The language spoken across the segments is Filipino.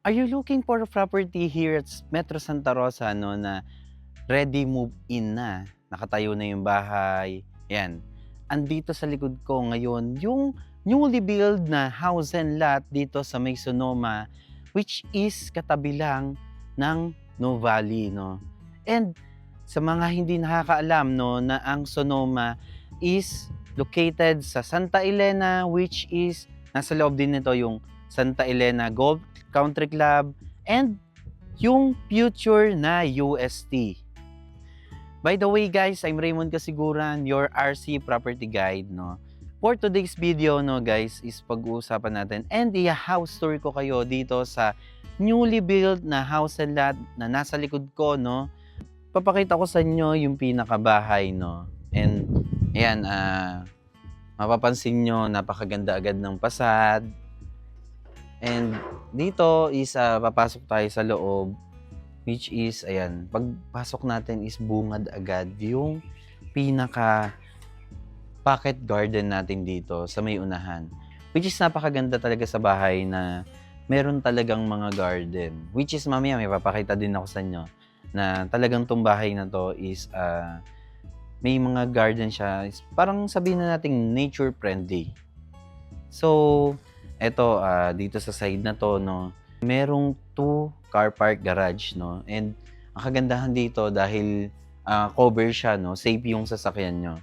Are you looking for a property here at Metro Santa Rosa no na ready move in na, nakatayo na yung bahay, 'yan. Andito sa likod ko ngayon yung newly build na house and lot dito sa may Sonoma, which is katabi lang ng Nuvali 'no. And sa mga hindi nakakaalam 'no na ang Sonoma is located sa Santa Elena, which is nasa loob din nito yung Santa Elena Golf Country Club and yung future na UST. By the way guys, I'm Raymond Kasiguran, your RC property guide, no. For today's video, no guys, is pag-uusapan natin and i-house tour ko kayo dito sa newly built na house and lot na nasa likod ko, no. Papakita ko sa inyo yung pinakabahay, no. And ayan, mapapansin nyo, napakaganda agad ng pasad. And dito is papasok tayo sa loob, which is, ayan, pagpasok natin is bungad agad yung pinaka pocket garden natin dito sa may unahan. Which is napakaganda talaga sa bahay na meron talagang mga garden. Which is mamaya may papakita din ako sa inyo na talagang tong bahay na to is may mga garden siya. Parang sabihin na natin nature friendly. So, eto dito sa side na to, no, merong 2 car park garage, no. And ang kagandahan dito dahil cover siya, no, safe yung sasakyan nyo.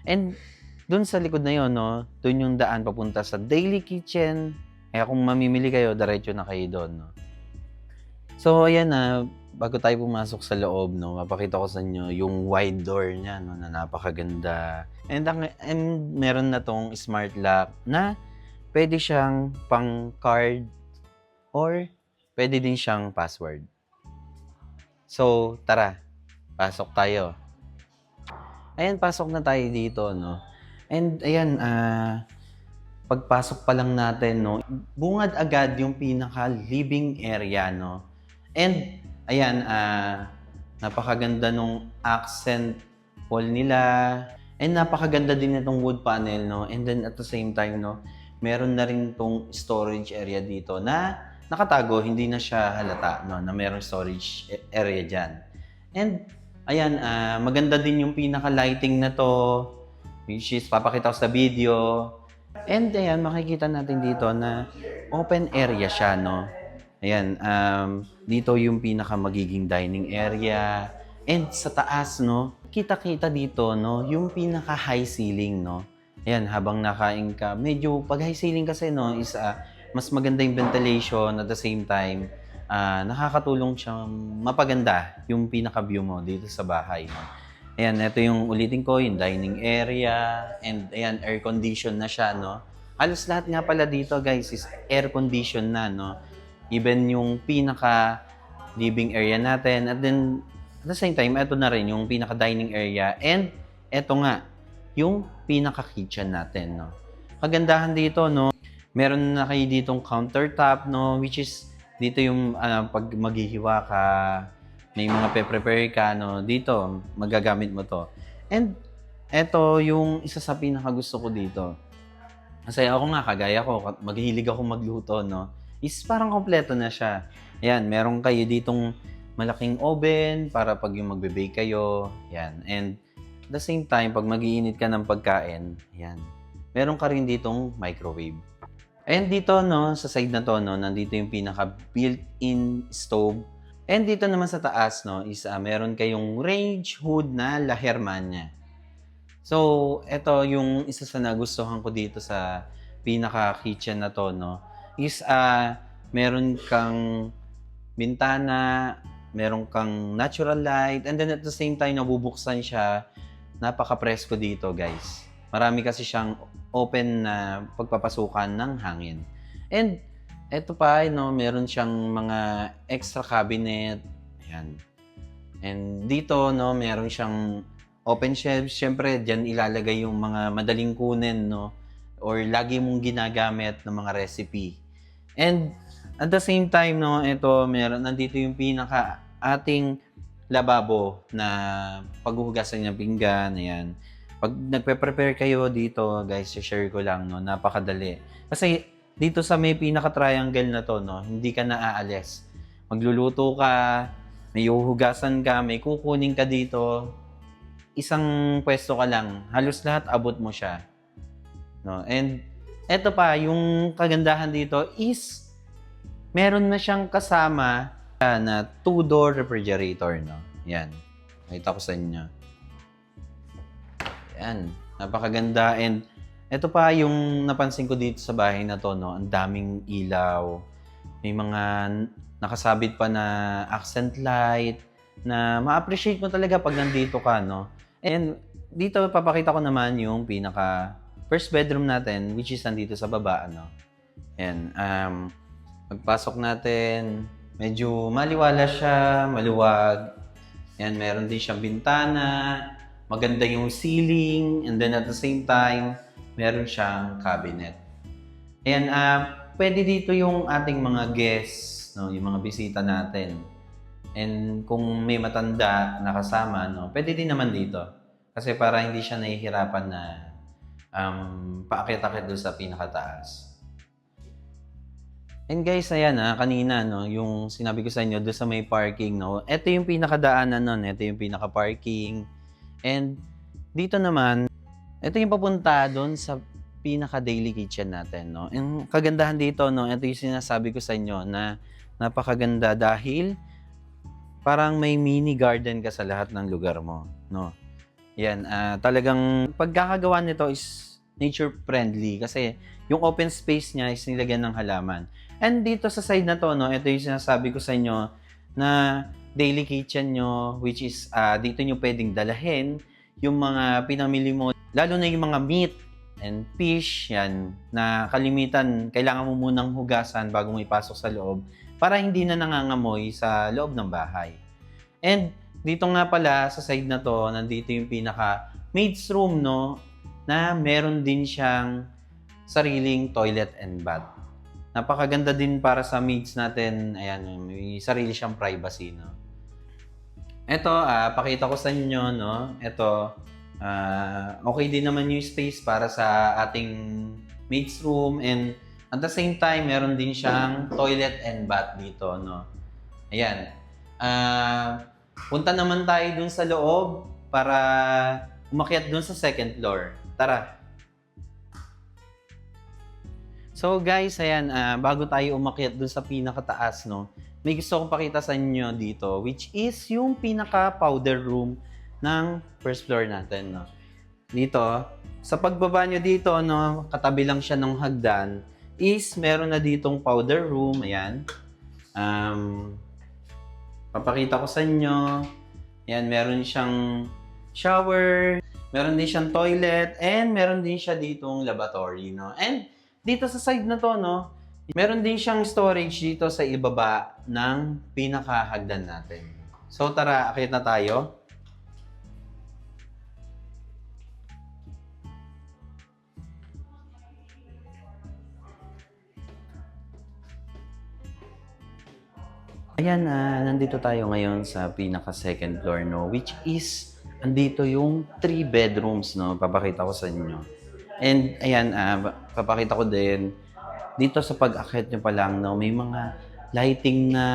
And dun sa likod na yon, no, dun yung daan papunta sa daily kitchen. Kaya kung mamimili kayo, diretso na kayo doon, no. So, ayan na, bago tayo pumasok sa loob, no, mapakita ko sa inyo yung wide door niya, no, na napakaganda. And meron na tong smart lock na pwede siyang pang card or pwede din siyang password. So, tara, pasok tayo. Ayan, pasok na tayo dito, no. And ayan, pagpasok pa lang natin, no, bungad agad yung pinaka living area, no. And ayan, napakaganda nung accent wall nila. And napakaganda din itong wood panel, no. And then at the same time, no, meron na rin tong storage area dito na nakatago, hindi na siya halata, no, na merong storage area dyan. And ayan, maganda din yung pinaka-lighting na to, which is papakita ko sa video. And ayan, makikita natin dito na open area siya, no. Ayan, dito yung pinaka magiging dining area. And sa taas, no, kita-kita dito, no, yung pinaka high ceiling, no. Ayan, habang nakain ka, medyo pag high ceiling kasi, no, is mas maganda yung ventilation at the same time, nakakatulong siyang mapaganda yung pinaka-view mo dito sa bahay, no. Ayan, ito yung ulitin ko, yung dining area, and ayan, air condition na siya, no. Halos lahat nga pala dito, guys, is air condition na, no. Even yung pinaka living area natin, at then at the same time, ito na rin yung pinaka dining area, and ito nga, yung pinaka-kitchen natin, no. Kagandahan dito, no, meron na kayo ditong countertop, no, which is dito yung pag maghihiwa ka, may mga pe-prepare ka, no, dito magagamit mo to. And eto yung isa sa pinaka-gusto ko dito. Kasi ako nga, kagaya ko, maghihilig ako magluto, no, is parang kompleto na siya. Ayan, meron kayo ditong malaking oven para pag yung magbe-bake kayo, yan. And at the same time, pag mag-iinit ka ng pagkain, ayan, meron ka rin ditong microwave. And dito, no, sa side na to, no, nandito yung pinaka built-in stove. And dito naman sa taas, no, is meron kayong range hood na La Hermana. So, ito yung isa sa nagustuhan ko dito sa pinaka-kitchen na to, no, is meron kang bintana, meron kang natural light, and then at the same time, nabubuksan siya. Napaka-presko dito, guys. Marami kasi siyang open na pagpapasukan ng hangin. And eto pa, no, meron siyang mga extra cabinet. Ayan. And dito, no, meron siyang open shelves. Siyempre, diyan ilalagay yung mga madaling kunin, no, or lagi mong ginagamit ng mga recipe. And at the same time, no, ito, nandito yung pinaka ating lababo na paghuhugasan ng pinggan, ayan. Pag nagpe-prepare kayo dito, guys, share ko lang, no, napakadali. Kasi dito sa may pinaka-triangle na to, no, hindi ka na aalis. Magluluto ka, may huhugasan ka, may kukunin ka dito, isang pwesto ka lang, halos lahat abot mo siya. No? And eto pa, yung kagandahan dito is meron na siyang kasama na 2-door refrigerator. No? Yan. Nakita ko sa inyo. Yan. Napakaganda. And eto pa yung napansin ko dito sa bahay na to. No? Ang daming ilaw. May mga nakasabit pa na accent light na ma-appreciate mo talaga pag nandito ka. No? And dito papakita ko naman yung pinaka first bedroom natin, which is nandito sa baba, ano. Yan. Pagpasok natin, medyo maliwala siya, maluwag. Yan, meron din siyang bintana, maganda yung ceiling, and then at the same time, meron siyang cabinet. Ayan, pwede dito yung ating mga guests, no, yung mga bisita natin. And kung may matanda na kasama, no, pwede din naman dito. Kasi para hindi siya nahihirapan na paakit-akit doon sa pinakataas. And guys, ayan kanina, no, yung sinabi ko sa inyo doon sa may parking, no, ito yung pinakadaanan nun, ito yung pinaka-parking. And dito naman, ito yung papunta doon sa pinaka-daily kitchen natin, no. Yung kagandahan dito, no, ito yung sinasabi ko sa inyo na napakaganda dahil parang may mini garden ka sa lahat ng lugar mo, no. Yan, talagang pagkakagawa nito is nature friendly kasi yung open space niya is nilagyan ng halaman. And dito sa side na to, no, ito yung sinasabi ko sa inyo na daily kitchen nyo, which is dito nyo pwedeng dalahin yung mga pinamili mo, lalo na yung mga meat and fish, yan, na kalimitan, kailangan mo munang hugasan bago mo ipasok sa loob para hindi na nangangamoy sa loob ng bahay. And dito nga pala, sa side na to, nandito yung pinaka maid's room, no, na meron din siyang sariling toilet and bath. Napakaganda din para sa maids natin. Ayan, may sarili siyang privacy, no. Ito, pakita ko sa inyo, no. Ito, okay din naman yung space para sa ating maid's room, and at the same time, meron din siyang toilet and bath dito, no. Ayan. Punta naman tayo dun sa loob para umakyat dun sa second floor. Tara! So guys, ayan, bago tayo umakyat dun sa pinakataas, no, may gusto kong pakita sa inyo dito, which is yung pinaka-powder room ng first floor natin, no. Dito, sa pagbaba nyo dito, no, katabi lang siya ng hagdan, is meron na ditong powder room, ayan. Papakita ko sa inyo. Yan, meron siyang shower, meron din siyang toilet, and meron din siya ditong lavatory, no? And dito sa side na to, no, meron din siyang storage dito sa ibaba ng pinakahagdan natin. So tara, akit na tayo. Ayan, nandito tayo ngayon sa pinaka-second floor, no, which is, andito yung 3 bedrooms, no, papakita ko sa inyo. And, ayan, papakita ko din, dito sa pag-akit nyo pa lang, no, may mga lighting na,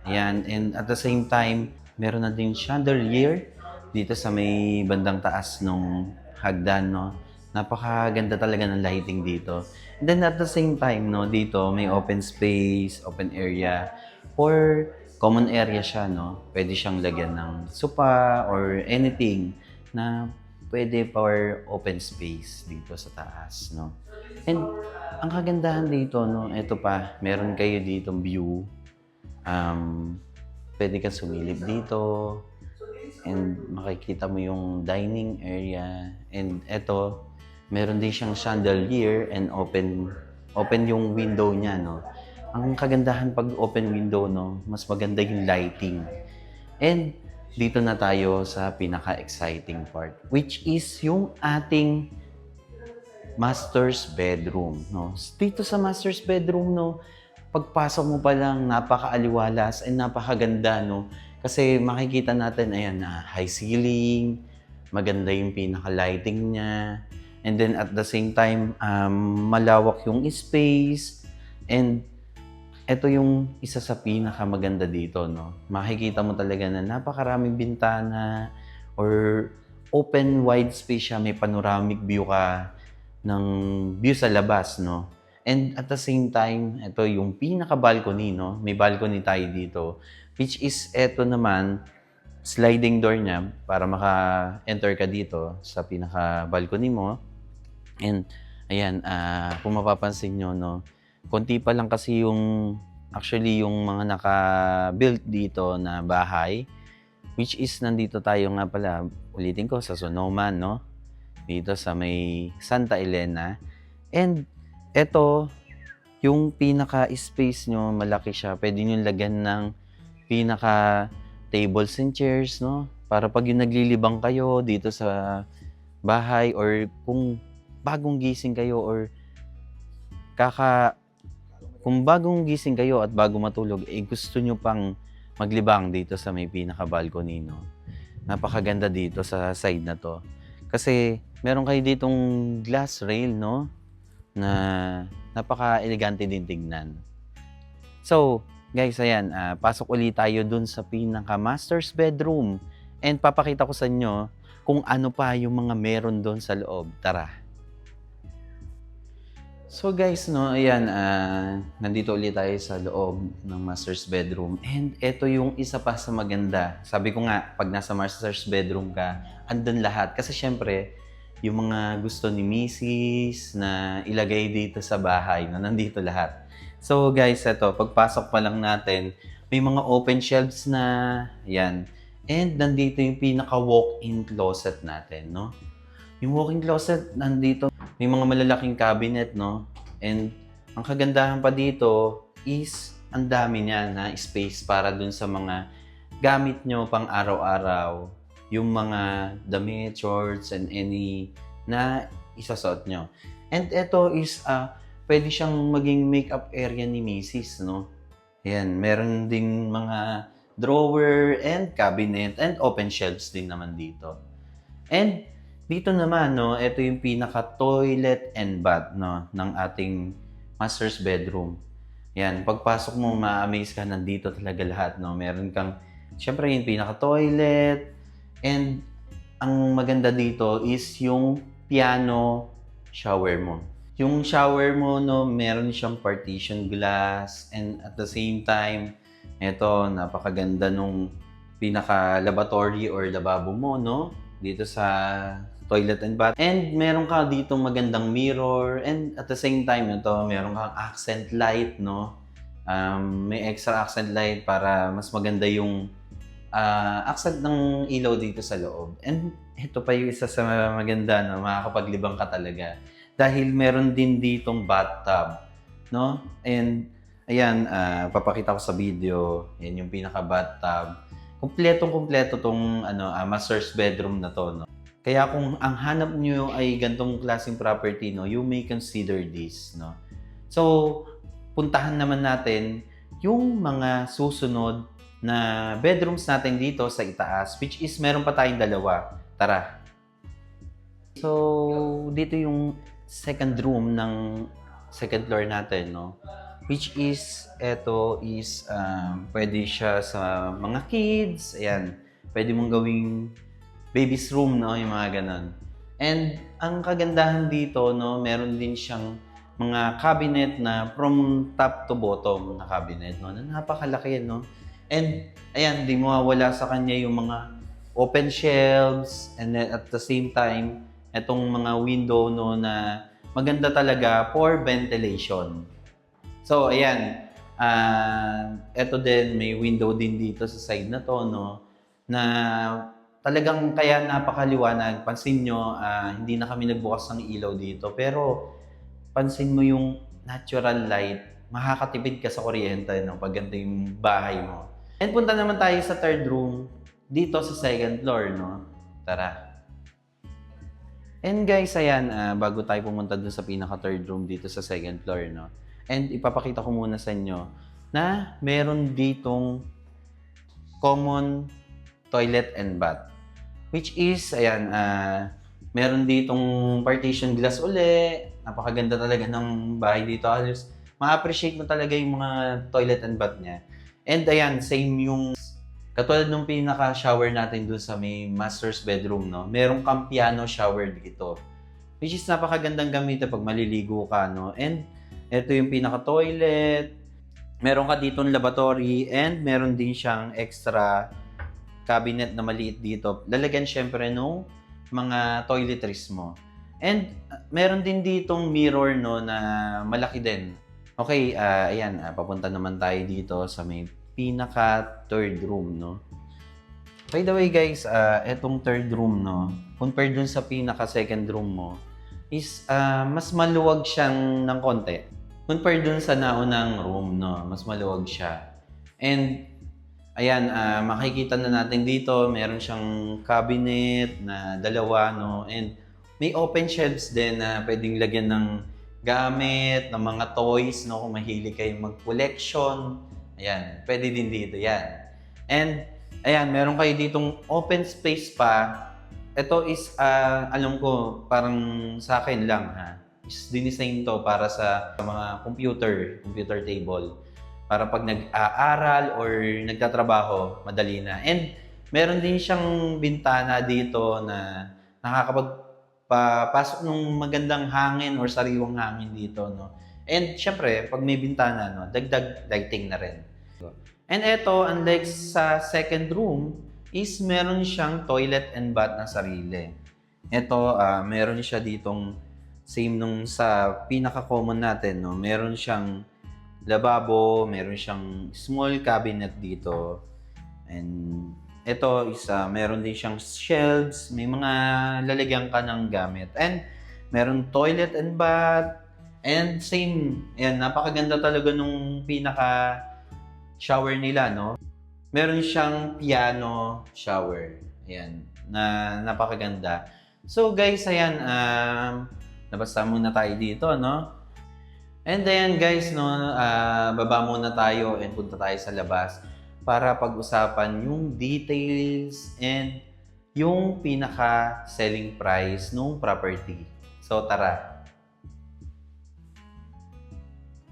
ayan, and at the same time, meron na din chandelier dito sa may bandang taas nung hagdan, no. Napakaganda talaga ng lighting dito. And then at the same time, no, dito may open space, open area, or common area siya, no? Pwede siyang lagyan ng sopa or anything na pwede for open space dito sa taas, no? And ang kagandahan dito, no, ito pa, meron kayo ditong view. Pwede kang sumilip dito and makikita mo yung dining area. And ito, meron din siyang chandelier and open yung window niya, no? Ang kagandahan pag open window, no, mas maganda yung lighting. And dito na tayo sa pinaka-exciting part, which is yung ating master's bedroom, no. Dito sa master's bedroom, no, pagpasok mo pa lang, napaka-aliwalas and napakaganda, no. Kasi makikita natin, ayan, high ceiling, maganda yung pinaka-lighting niya, And then at the same time, malawak yung space. And ito yung isa sa pinakamaganda dito, no? Makikita mo talaga na napakaraming bintana or open wide space siya, may panoramic view ka ng view sa labas, no? And at the same time, ito yung pinaka-balcony, no? May balcony tayo dito, which is ito naman, sliding door niya para maka-enter ka dito sa pinaka-balcony mo. And ayan, kung mapapansin nyo, no? Konti pa lang kasi yung actually yung mga naka-build dito na bahay, which is nandito tayo nga pala, ulitin ko, sa Sonoma, no? Dito sa may Santa Elena. And eto, yung pinaka-space nyo, malaki siya. Pwede nyo lagyan ng pinaka-tables and chairs, no? Para pag yung naglilibang kayo dito sa bahay or kung bagong gising kayo or kung bagong gising kayo at bago matulog, gusto nyo pang maglibang dito sa may pinaka-balcony, no? Napakaganda dito sa side na to. Kasi meron kayo ditong glass rail, no? Na napaka-elegante din tignan. So, guys, ayan, pasok ulit tayo dun sa pinaka-master's bedroom. And papakita ko sa inyo kung ano pa yung mga meron dun sa loob. Tara! So guys, no, ayan, nandito ulit tayo sa loob ng master's bedroom. And ito yung isa pa sa maganda. Sabi ko nga, pag nasa master's bedroom ka, andun lahat. Kasi syempre, yung mga gusto ni Mrs. na ilagay dito sa bahay, no, nandito lahat. So guys, ito, pagpasok pa lang natin, may mga open shelves na, ayan. And nandito yung pinaka walk-in closet natin, no. Yung walk-in closet, nandito, may mga malalaking cabinet, no? And ang kagandahan pa dito is ang dami niya na space para dun sa mga gamit nyo pang araw-araw. Yung mga damit, shorts, and any na isasuot nyo. And ito is, pwede siyang maging makeup area ni Mrs., no? Ayan, meron ding mga drawer and cabinet and open shelves din naman dito. And dito naman, no, ito yung pinaka-toilet and bath, no, ng ating master's bedroom. Yan, pagpasok mo, ma-amaze ka, nandito talaga lahat, no. Meron kang, syempre, yung pinaka-toilet. And ang maganda dito is yung piano shower mo. Yung shower mo, no, meron siyang partition glass. And at the same time, ito, napakaganda nung pinaka-lavatory or lababo mo, no, dito sa toilet and bath. And meron ka dito magandang mirror. And at the same time, ito, meron kang accent light, no? May extra accent light para mas maganda yung accent ng ilaw dito sa loob. And ito pa yung isa sa maganda, no? Makakapaglibang ka talaga. Dahil meron din ditong bathtub, no? And ayan, papakita ko sa video. Yan yung pinaka-bathtub. Kumpletong-kumpleto tong master's bedroom na to, no? Kaya kung ang hanap nyo ay gantong klaseng property, no, you may consider this, no. So, puntahan naman natin yung mga susunod na bedrooms natin dito sa itaas, which is meron pa tayong dalawa. Tara. So, dito yung second room ng second floor natin, no. Which is, eto is, pwede siya sa mga kids. Ayan, pwede mong gawing baby's room, no, yung mga ganon. And ang kagandahan dito, no, meron din siyang mga cabinet na from top to bottom na cabinet, no, na napakalaki, no. And ayan, di mawawala sa kanya yung mga open shelves, and then at the same time, etong mga window, no, na maganda talaga for ventilation. So ayan, eto din, may window din dito sa side na to, no, na talagang kaya napakaliwanag. Pansin nyo, hindi na kami nagbukas ng ilaw dito. Pero, pansin mo yung natural light. Makakatipid ka sa kuryente, no, pag ganito yung bahay mo. And punta naman tayo sa third room, dito sa second floor, no. Tara. And guys, ayan, bago tayo pumunta dun sa pinaka-third room dito sa second floor, no. And ipapakita ko muna sa inyo na meron ditong common toilet and bath. Which is, ayan, Meron ditong partition glass uli. Napakaganda talaga ng bahay dito. Halos ma-appreciate mo talaga yung mga toilet and bath niya. And ayan, same yung katulad nung pinaka-shower natin doon sa may master's bedroom, no? Merong kang piano shower dito. Which is napakagandang gamitin pag maliligo ka, no? And ito yung pinaka-toilet. Meron ka ditong lavatory and meron din siyang extra cabinet na maliit dito. Lalagyan syempre nung mga toiletries mo. And meron din ditong mirror no na malaki din. Okay, ayan, papunta naman tayo dito sa may pinaka third room, no. By the way guys, etong third room, no, compared dun sa pinaka second room mo, is mas maluwag siyang ng konti. Compared dun sa naunang room, no, mas maluwag siya. And ayan, makikita na natin dito, meron siyang cabinet na dalawa, no? And may open shelves din na pwedeng lagyan ng gamit, ng mga toys, no? Kung mahilig kayong mag-collection. Ayan, pwede din dito yan. And, ayan, meron kayo ditong open space pa. Ito is, alam ko, parang sa akin lang, ha? Is dinisign to para sa mga computer table para pag nag-aaral or nagtatrabaho, madali na. And meron din siyang bintana dito na nakakapagpasok ng magandang hangin or sariwang hangin dito, no? And syempre, pag may bintana, no, dagdag lighting na rin. And ito, unlike sa second room, is meron siyang toilet and bath na sarili. Ito, meron siya ditong same nung sa pinaka-common natin, no? Meron siyang lababo, meron siyang small cabinet dito. And ito is meron din siyang shelves, may mga lalagyan ka ng gamit. And meron toilet and bath. And same, ayan, napakaganda talaga nung pinaka shower nila, no? Meron siyang piano shower. Ayan, na napakaganda. So guys, ayan, nabasa muna tayo dito, no? And then guys, no, baba muna tayo and punta tayo sa labas para pag-usapan yung details and yung pinaka-selling price ng property. So tara.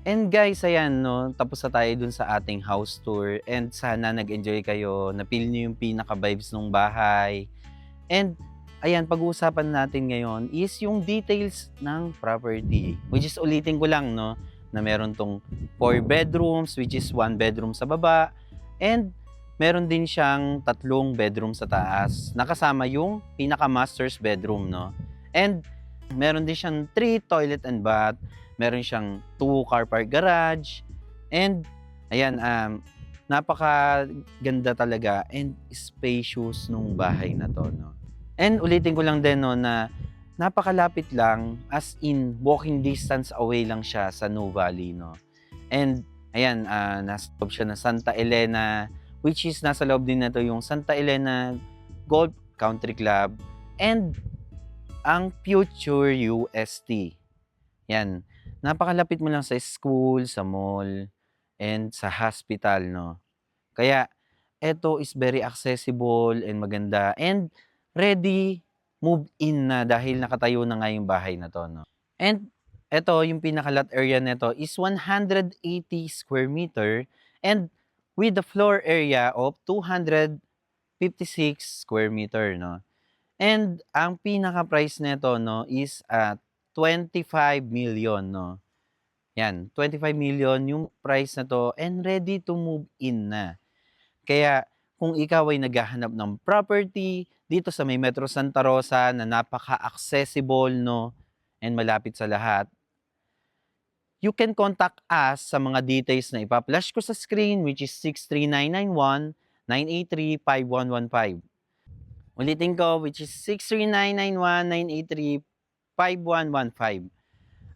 And guys, ayan, no, tapos na tayo dun sa ating house tour and sana nag-enjoy kayo, na-feel nyo yung pinaka-vibes ng bahay. And ayan, pag-uusapan natin ngayon is yung details ng property. Which is ulitin ko lang, no, na meron tong 4 bedrooms, which is 1 bedroom sa baba, and meron din siyang 3 bedroom sa taas, nakasama yung pinaka-master's bedroom, no. And meron din siyang 3 toilet and bath, meron siyang 2 car park garage, and ayan, napakaganda talaga and spacious nung bahay na to, no. And ulitin ko lang din, no, na napakalapit lang, as in walking distance away lang siya sa New Valley, no. And ayan, nasa loob siya ng Santa Elena, which is nasa loob din na to yung Santa Elena Golf Country Club and ang Future UST. Yan, napakalapit mo lang sa school, sa mall, and sa hospital, no. Kaya eto is very accessible and maganda and ready move in na dahil nakatayo na nga yung bahay na to, no. And eto, yung pinaka-lot area nito is 180 square meter and with the floor area of 256 square meter, no. And ang pinaka-price nito, no, is 25 million, no. Yan, 25 million yung price na to and ready to move in na. Kaya kung ikaw ay naghahanap ng property dito sa may Metro Santa Rosa na napaka-accessible, no, and malapit sa lahat, you can contact us sa mga details na ipa-flash ko sa screen, which is 63991-983-5115. Ulitin ko, which is 63991-983-5115.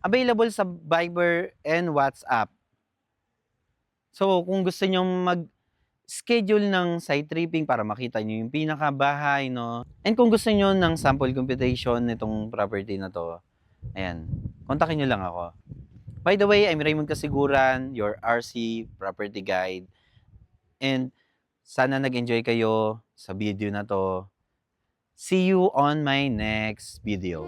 Available sa Viber and WhatsApp. So, kung gusto nyo schedule ng site tripping para makita nyo yung pinakabahay, no? And kung gusto nyo ng sample computation nitong property na to, ayan, kontakin nyo lang ako. By the way, I'm Raymond Kasiguran, your RC property guide. And sana nag-enjoy kayo sa video na to. See you on my next video.